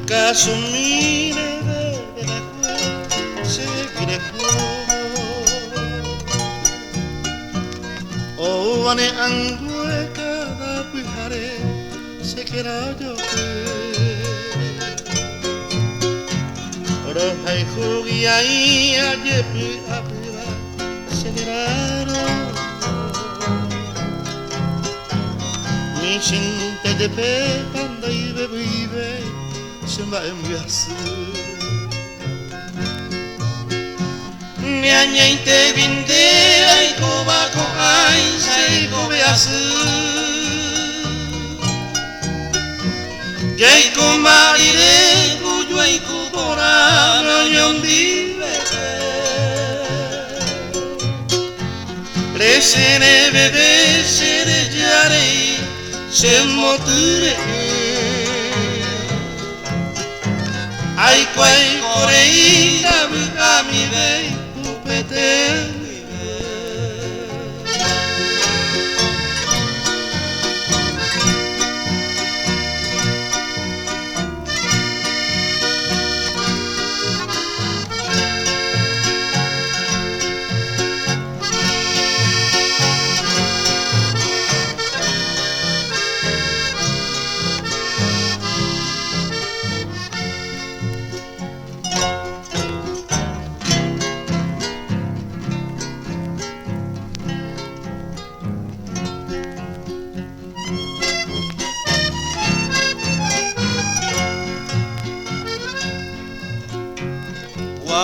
Kasumine de la se greco O ane angue kada pihare se kera yo Rohai hugi ai aje pu apira se kera Mi shinte de pe panda ibe vive Shemba enviasu Nyanya inte vinde ai koba ko ai sai kobe asu Jai kumarire kuju ai kubora no nyondive Resene bebe sere jarei semoture Ai quai corei da mi vei upete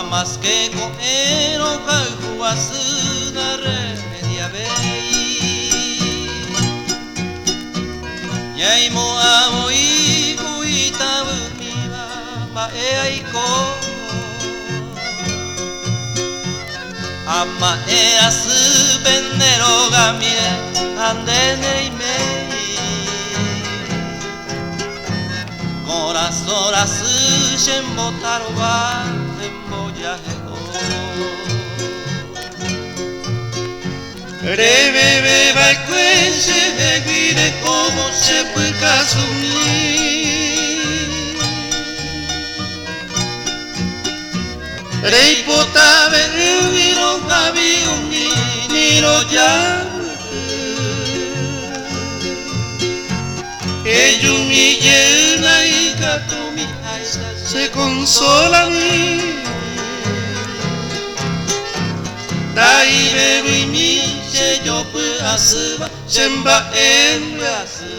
Más que comer o calcuas na remedia vei Yai mo amo i kuita univa ma e ai ko Ama e asu benero ga mie ande nei mei Corazón asu shembotaro wa Rebebe vai quese e guide como se può casumir Rei potave viro cavi un niro già E giù mi llena y gato mi aisa se consola mi Dai bebu i mi se yo pu asuba Shemba enviasu